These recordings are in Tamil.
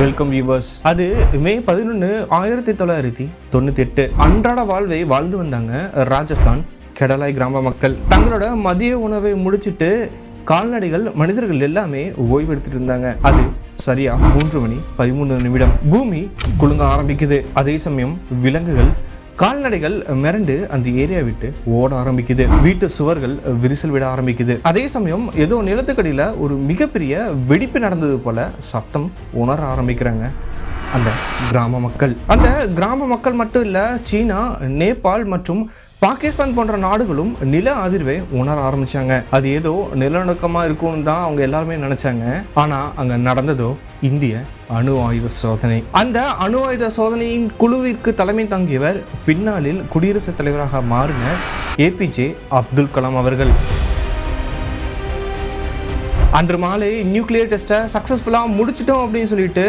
Welcome viewers. அது மே 11, 1998. அன்றாட வாழ்வை வாழ்ந்து வந்தாங்க ராஜஸ்தான் கெடலாய் கிராம மக்கள். தங்களோட மதிய உணவை முடிச்சிட்டு கால்நடைகள் மனிதர்கள் எல்லாமே ஓய்வெடுத்துட்டு இருந்தாங்க. அது சரியா 3:13 பூமி குலுங்க ஆரம்பிக்குது. அதே சமயம் விலங்குகள் கால்நடைகள் மிரண்டு அந்த ஏரியா விட்டு ஓட ஆரம்பிக்குது. வீட்டு சுவர்கள் விரிசல் விட ஆரம்பிக்குது. அதே சமயம் ஏதோ நிலத்துக்கடியில ஒரு மிகப்பெரிய வெடிப்பு நடந்தது போல சத்தம் உணர ஆரம்பிக்கிறாங்க அந்த கிராம மக்கள். அந்த கிராம மக்கள் மட்டும் இல்ல, சீனா, நேபாள் மற்றும் பாகிஸ்தான் போன்ற நாடுகளும் நில அதிர்வை உணர ஆரம்பிச்சாங்க. அது ஏதோ நிலநடுக்கமா இருக்கும்னு தான் அவங்க எல்லாருமே நினைச்சாங்க. ஆனா அங்க நடந்ததோ இந்திய அணு ஆயுத சோதனை. அந்த அணு ஆயுத சோதனையின் குழுவிற்கு தலைமை தாங்கியவர் பின்னாளில் குடியரசுத் தலைவராக மாறின APJ அப்துல் கலாம் அவர்கள். அன்று மாலை நியூக்ளியர் டெஸ்ட்டை சக்சஸ்ஃபுல்லாக முடிச்சிட்டோம் அப்படின்னு சொல்லிட்டு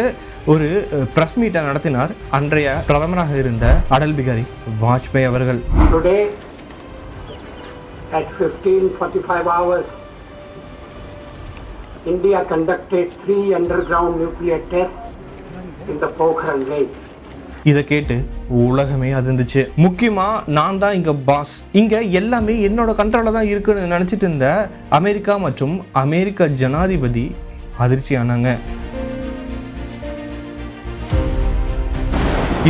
ஒரு பிரஸ் மீட்டை நடத்தினார் அன்றைய பிரதமராக இருந்த அடல் பிகாரி வாஜ்பாய் அவர்கள். Today at 15:45 hours, India conducted 3 underground nuclear tests in the Pokhran Lake. இதை கேட்டு உலகமே அதிர்ந்துச்சு. முக்கியமா நான் தான் இங்க பாஸ், இங்க எல்லாமே என்னோட கண்ட்ரோல்ல தான் இருக்குன்னு நினைச்சிட்டு இருந்த அமெரிக்கா மற்றும் அமெரிக்க ஜனாதிபதி அதிர்ச்சி ஆனாங்க.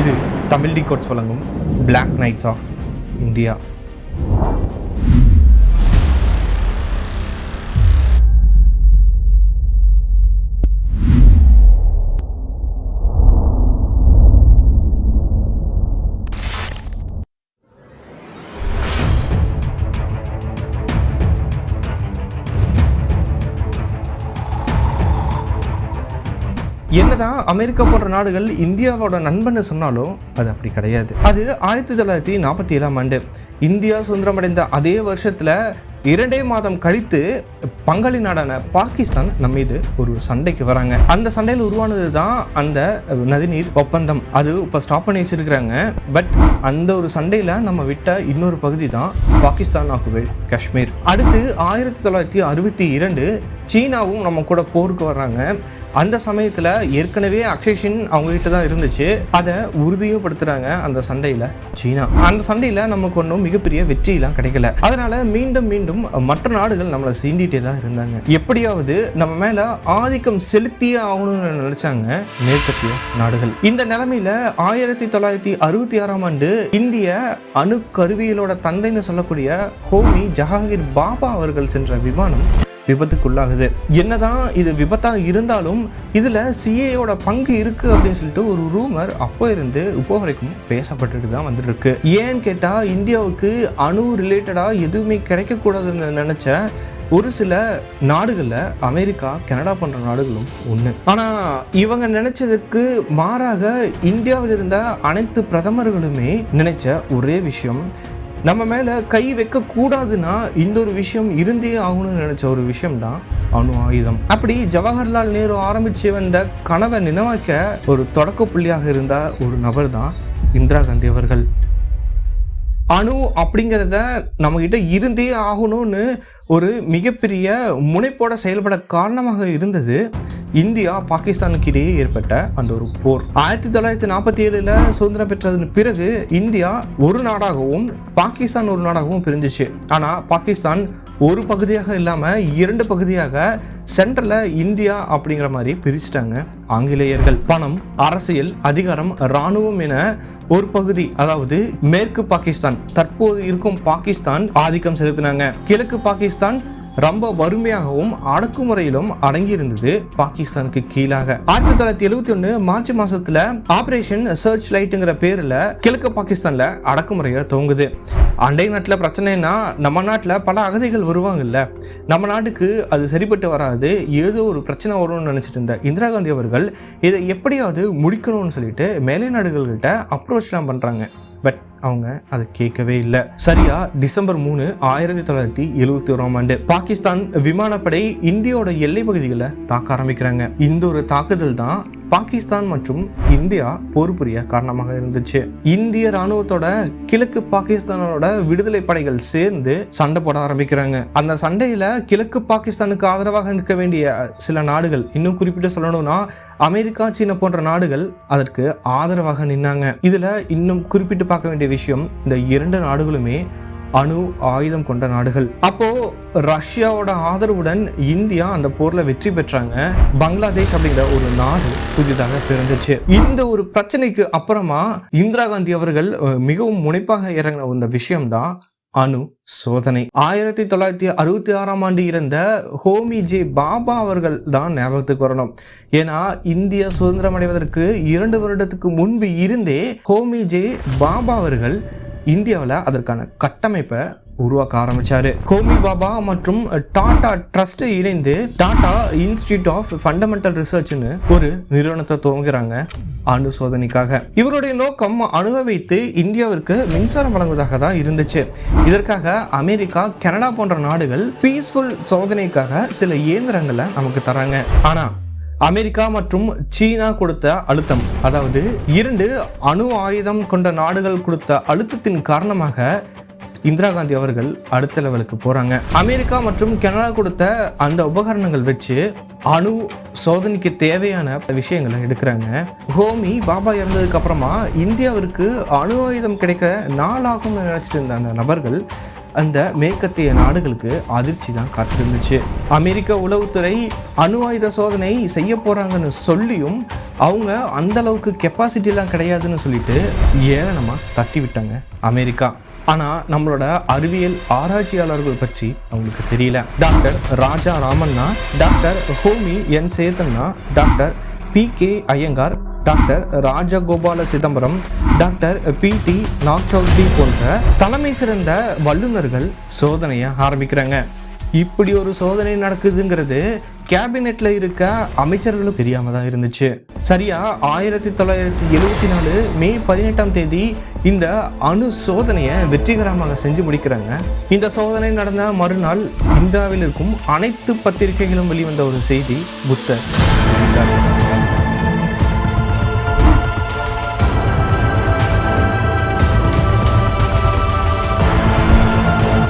இது தமிழ் டிகோட்ஸ் வழங்கும் பிளாக் நைட்ஸ் ஆஃப் இந்தியா. என்னதான் அமெரிக்கா போன்ற நாடுகள் இந்தியாவோட நண்பன்னு சொன்னாலும் அது அப்படி கிடையாது. அது 1947 இந்தியா சுதந்திரமடைந்த அதே வருஷத்துல 2 மாதம் கழித்து பங்காளி நாடான பாகிஸ்தான் நம்ம மீது ஒரு சண்டைக்கு வராங்க. அந்த சண்டையில் உருவானது தான் அந்த நதிநீர் ஒப்பந்தம். அது இப்போ ஸ்டாப் பண்ணி வச்சிருக்கிறாங்க. பட் அந்த ஒரு சண்டையில் நம்ம விட்ட இன்னொரு பகுதி தான் பாகிஸ்தான் ஆக்குபைடு காஷ்மீர். அடுத்து 1962 சீனாவும் நம்ம கூட போருக்கு வர்றாங்க. அந்த சமயத்தில் ஏற்கனவே அக்ஷேஷன் அவங்ககிட்ட தான் இருந்துச்சு. அதை உறுதியப்படுத்துறாங்க அந்த சண்டையில் சீனா. அந்த சண்டையில் நமக்கு ஒன்றும் மிகப்பெரிய வெற்றியெல்லாம் கிடைக்கல. அதனால மீண்டும் மற்ற நாடுகள் நம்மளை சீண்டிட்டே தான் இருந்தாங்க. எப்படியாவது நம்ம மேல ஆதிக்கம் செலுத்தியே ஆகணும்னு நினைச்சாங்க மேற்கத்திய நாடுகள். இந்த நிலைமையில 1966 இந்திய அணு கருவியலோட தந்தைன்னு சொல்லக்கூடிய ஹோமி ஜஹாங்கீர் பாபா அவர்கள் சென்ற விமானம் விபத்துக்குள்ளாகுது. என்னதான் இது விபத்தா இருந்தாலும் இதுல CIAயோட பங்கு இருக்கு அப்படின்னு சொல்லிட்டு ஒரு ரூமர் அப்போ இருந்து இப்போ வரைக்கும் பேசப்பட்டுட்டு தான் வந்துட்டு இருக்கு. ஏன்னு கேட்டா இந்தியாவுக்கு அணு ரிலேட்டடா எதுவுமே கிடைக்க கூடாதுன்னு நினைச்ச ஒரு சில நாடுகள்ல அமெரிக்கா, கனடா போன்ற நாடுகளும் ஒண்ணு. ஆனா இவங்க நினைச்சதுக்கு மாறாக இந்தியாவில் இருந்த அனைத்து பிரதமர்களுமே நினைச்ச ஒரே விஷயம், நம்ம மேல கை வைக்க கூடாதுன்னா இந்த ஒரு விஷயம் இருந்தே ஆகணும்னு நினைச்ச ஒரு விஷயம் தான் அணு ஆயுதம். அப்படி ஜவஹர்லால் நேரு ஆரம்பிச்சு வந்த கனவை நினைவாக்க ஒரு தொடக்க புள்ளியாக இருந்த ஒரு நபர் தான் இந்திரா காந்தி அவர்கள். அணு அப்படிங்கிறத நம்மகிட்ட இருந்தே ஆகணும்னு ஒரு மிகப்பெரிய முனைப்போட செயல்பட காரணமாக இருந்தது இந்தியா பாகிஸ்தானுக்கு இடையே ஏற்பட்ட அந்த ஒரு போர். 1947 சுதந்திரம் பெற்றதன் பிறகு இந்தியா ஒரு நாடாகவும் பாகிஸ்தான் ஒரு நாடாகவும் பிரிஞ்சிச்சு. ஆனா பாகிஸ்தான் ஒரு பகுதியாக இல்லாம 2 பகுதியாக சென்ட்ரல்ல இந்தியா அப்படிங்கிற மாதிரி பிரிச்சுட்டாங்க ஆங்கிலேயர்கள். பணம், அரசியல், அதிகாரம், இராணுவம் என ஒரு பகுதி, அதாவது மேற்கு பாகிஸ்தான், தற்போது இருக்கும் பாகிஸ்தான் ஆதிக்கம் செலுத்தினாங்க. கிழக்கு பாகிஸ்தான் ரொம்ப வறுமையாகவும் அடக்குமுறையிலும் அடங்கி இருந்தது பாகிஸ்தானுக்கு கீழாக. 1971 மார்ச் மாசத்துல ஆபரேஷன் சர்ச் லைட்டுங்கிற பேர்ல கிழக்கு பாகிஸ்தான்ல அடக்குமுறையை துவங்குது. அண்டை நாட்டில் பிரச்சனைனா நம்ம நாட்டில் பல அகதிகள் வருவாங்கல்ல, நம்ம நாட்டுக்கு அது சரிப்பட்டு வராது, ஏதோ ஒரு பிரச்சனை வரும்னு நினைச்சிட்டு இருந்த இந்திரா காந்தி அவர்கள் இதை எப்படியாவது முடிக்கணும்னு சொல்லிட்டு மேலை நாடுகள்கிட்ட அப்ரோச்லாம் பண்றாங்க. பட் அவங்க அதை கேட்கவே இல்லை. சரியா டிசம்பர் 3, 1971 பாகிஸ்தான் விமானப்படை இந்தியாவோட எல்லை பகுதிகளை தாக்க ஆரம்பிக்கிறாங்க. இந்த ஒரு தாக்குதல் தான் பாகிஸ்தான் மற்றும் இந்தியா போர் புரிய காரணமாக இருந்துச்சு. இந்திய ராணுவத்தோட கிழக்கு பாகிஸ்தானோட விடுதலை படைகள் சேர்ந்து சண்டை போட ஆரம்பிக்கிறாங்க. அந்த சண்டையில கிழக்கு பாகிஸ்தானுக்கு ஆதரவாக நிற்க வேண்டிய சில நாடுகள், இன்னும் குறிப்பிட்டு சொல்லணும்னா அமெரிக்கா, சீனா போன்ற நாடுகள் அதற்கு ஆதரவாக நின்னாங்க. இதுல இன்னும் குறிப்பிட்டு பார்க்க வேண்டிய விஷயம், இந்த 2 நாடுகளுமே அணு ஆயுதம் கொண்ட நாடுகள். அப்போ ரஷ்யாவோட ஆதரவுடன் இந்தியா அந்த போர்ல வெற்றி பெற்றாங்க. பங்களாதேஷ் அப்படிங்கிற ஒரு நாடு புதிதாக பிறந்துச்சு. இந்த ஒரு பிரச்சனைக்கு அப்புறமா இந்திரா காந்தி அவர்கள் மிகவும் முனைப்பாக இறங்கின இந்த விஷயம்தான் அணு சோதனை. 1966 இறந்த ஹோமி ஜே பாபா அவர்கள் தான் ஞாபகத்துக்கு வரணும். ஏன்னா இந்தியா சுதந்திரம் அடைவதற்கு 2 வருடத்துக்கு முன்பு இருந்தே ஹோமி ஜே பாபா அவர்கள் இந்தியாவில் அதற்கான கட்டமைப்பை உருவாக்க ஆரம்பிச்சாரு. ஹோமி பாபா மற்றும் டாடா ட்ரஸ்ட் இணைந்து டாடா இன்ஸ்டிடியூட் ஆஃப் ஃபண்டமெண்டல் ரிசர்ச்னு ஒரு நிறுவனத்தை துவங்குறாங்க அணு சோதனைக்காக. இவருடைய நோக்கம் அணுவை வைத்து இந்தியாவிற்கு மின்சாரம் வழங்குவதாக தான் இருந்துச்சு. இதற்காக அமெரிக்கா, கனடா போன்ற நாடுகள் பீஸ்ஃபுல் சோதனைக்காக சில இயந்திரங்களை நமக்கு தராங்க. ஆனா அமெரிக்கா மற்றும் சீனா கொடுத்த அழுத்தம், அதாவது 2 அணு ஆயுதம் கொண்ட நாடுகள் கொடுத்த அழுத்தத்தின் காரணமாக இந்திரா காந்தி அவர்கள் அடுத்த லெவலுக்கு போறாங்க. அமெரிக்கா மற்றும் கனடா கொடுத்த அந்த உபகரணங்கள் வச்சு அணு சோதனைக்கு தேவையான விஷயங்களை எடுக்கிறாங்க. ஹோமி பாபா இறந்ததுக்கு அப்புறமா இந்தியாவிற்கு அணு ஆயுதம் கிடைக்க நாளாகும் நினைச்சிட்டு இருந்த அந்த நபர்கள் அந்த மேற்கத்திய நாடுகளுக்கு அதிர்ச்சி தான் காத்திருந்துச்சு. அமெரிக்க உளவுத்துறை அணு ஆயுத சோதனை செய்ய போறாங்கன்னு சொல்லியும் அவங்க அந்த அளவுக்கு கெப்பாசிட்டிலாம் கிடையாதுன்னு சொல்லிட்டு ஏளனமா தட்டி விட்டாங்க அமெரிக்கா. ஆனா நம்மளோட அறிவியல் ஆராய்ச்சியாளர்கள் பற்றி அவங்களுக்கு தெரியல. Doctor Raja Ramanna, doctor Homi N Sethna, doctor PK Iyengar, doctor Rajagopala Chidambaram, doctor PT Nagchaudhuri போன்ற தலைமை சிறந்த வல்லுநர்கள் சோதனையை ஆரம்பிக்கிறாங்க. இப்படி ஒரு சோதனை நடக்குதுங்கிறது கேபினெட்ல இருக்க அமைச்சர்களும் தெரியாம தான் இருந்துச்சு. சரியா 1974 மே 18 இந்த அணு சோதனையை வெற்றிகரமாக செஞ்சு முடிக்கிறாங்க. இந்த சோதனை நடந்த மறுநாள் இந்தியாவில் இருக்கும் அனைத்து பத்திரிகைகளும் வெளிவந்த ஒரு செய்தி, புத்தர் சிரித்தார்.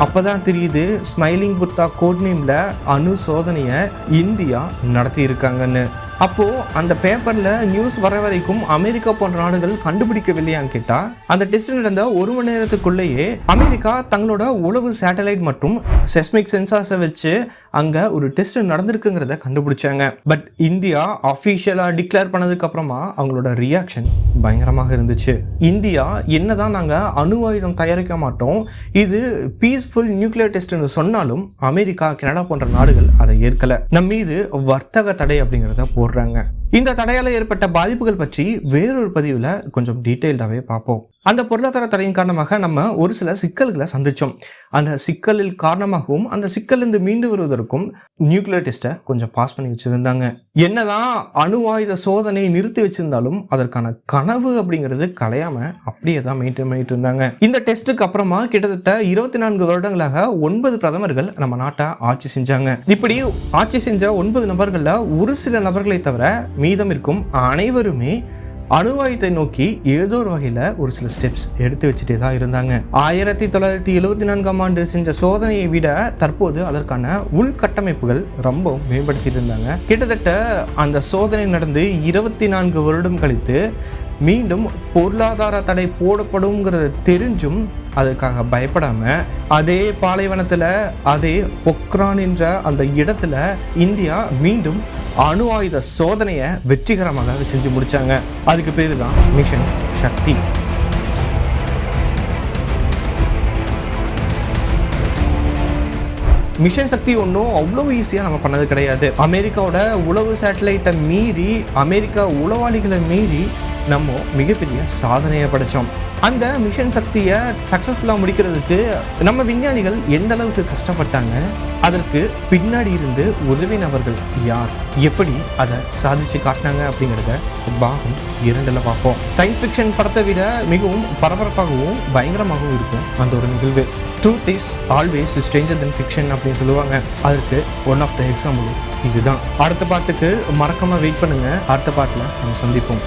அப்பதான் தெரியுது ஸ்மைலிங் புத்தா கோட் நேம்ல அணு சோதனையை இந்தியா நடத்தி இருக்காங்கன்னு. அப்போ அந்த பேப்பர்ல நியூஸ் வர வரைக்கும் அமெரிக்கா போன்ற நாடுகள் கண்டுபிடிக்கவில்லையான்னு கேட்டா, அந்த டெஸ்ட் நடந்த 1 மணி நேரத்துக்குள்ளேயே அமெரிக்கா தங்களோட உளவு சேட்டலைட் மற்றும் செஸ்மிக் சென்சார்ஸை வச்சு அங்க ஒரு டெஸ்ட் நடந்திருக்குங்கிறத கண்டுபிடிச்சாங்க. பட் இந்தியா அஃபிஷியலா டிக்ளேர் பண்ணதுக்கு அப்புறமா அவங்களோட ரியாக்ஷன் பயங்கரமாக இருந்துச்சு. இந்தியா என்னதான் நாங்க அணு ஆயுதம் தயாரிக்க மாட்டோம், இது பீஸ்ஃபுல் நியூக்ளியர் டெஸ்ட்னு சொன்னாலும் அமெரிக்கா, கனடா போன்ற நாடுகள் அதை ஏற்கல. நம்ம மீது வர்த்தக தடை அப்படிங்கிறத போடுறாங்க. இந்த தடையால ஏற்பட்ட பாதிப்புகள் பற்றி வேறொரு பதிவுல கொஞ்சம் டீடைல்டாவே பார்ப்போம். அந்த பொருளாதார தடையின் காரணமாக நம்ம ஒரு சில சிக்கல்களை சந்திச்சோம். அந்த சிக்கலில் காரணமாகவும் அந்த சிக்கலிருந்து மீண்டு வருவதற்கும் நியூக்ளியர் டெஸ்ட்டை கொஞ்சம் பாஸ் பண்ணி வச்சிருந்தாங்க. என்னதான் அணு ஆயுத சோதனை நிறுத்தி வச்சிருந்தாலும் அதற்கான கனவு அப்படிங்கிறது கலையாம அப்படியே தான் மெயின்டைன் பண்ணிட்டு இருந்தாங்க. இந்த டெஸ்ட்டுக்கு அப்புறமா கிட்டத்தட்ட 24 வருடங்களாக 9 பிரதமர்கள் நம்ம நாட்டை ஆட்சி செஞ்சாங்க. இப்படி ஆட்சி செஞ்ச 9 நபர்கள்ல ஒரு சில நபர்களை தவிர மீதம் இருக்கும் அனைவருமே அணு ஆயுதத்தை நோக்கி ஏதோ ஒரு வகையில ஒரு சில ஸ்டெப்ஸ் எடுத்து வச்சுட்டே தான் இருந்தாங்க. 1974 செஞ்ச சோதனையை விட தற்போது அதற்கான உள்கட்டமைப்புகள் ரொம்ப மேம்படுத்திட்டு இருந்தாங்க. கிட்டத்தட்ட அந்த சோதனை நடந்து 24 வருடம் கழித்து மீண்டும் பொருளாதார தடை போடப்படும்ங்கிறத தெரிஞ்சும் அதற்காக பயப்படாம அதே பாலைவனத்துல, அதே பொக்ரான் என்ற அந்த இடத்துல இந்தியா மீண்டும் அணு ஆயுத சோதனையை வெற்றிகரமாக செஞ்சு முடிச்சாங்க. அதுக்கு பேரு தான் மிஷன் சக்தி. மிஷன் சக்தி ஒன்றும் அவ்வளோ ஈஸியாக நம்ம பண்ணது கிடையாது. அமெரிக்காவோட உளவு சேட்டலைட்டை மீறி, அமெரிக்கா உளவாளிகளை மீறி நம்ம மிகப்பெரிய சாதனையை படைச்சோம். அந்த மிஷன் சக்தியை சக்ஸஸ்ஃபுல்லாக முடிக்கிறதுக்கு நம்ம விஞ்ஞானிகள் எந்த அளவுக்கு கஷ்டப்பட்டாங்க, அதற்கு பின்னாடி இருந்து உதவினவர்கள் யார், எப்படி அதை சாதிச்சு காட்டினாங்க அப்படிங்கிறத பாகம் 2ல் பார்ப்போம். சயின்ஸ் ஃபிக்ஷன் படத்தை விட மிகவும் பரபரப்பாகவும் பயங்கரமாகவும் இருக்கும் அந்த ஒரு நிகழ்வு. Truth is always Stranger then fiction அப்படின்னு சொல்லுவாங்க. அதற்கு ஒன் ஆஃப் த எக்ஸாம்பிள் இதுதான். அடுத்த பாட்டுக்கு மறக்காம வெயிட் பண்ணுங்க. அடுத்த பாட்டில் நம்ம சந்திப்போம்.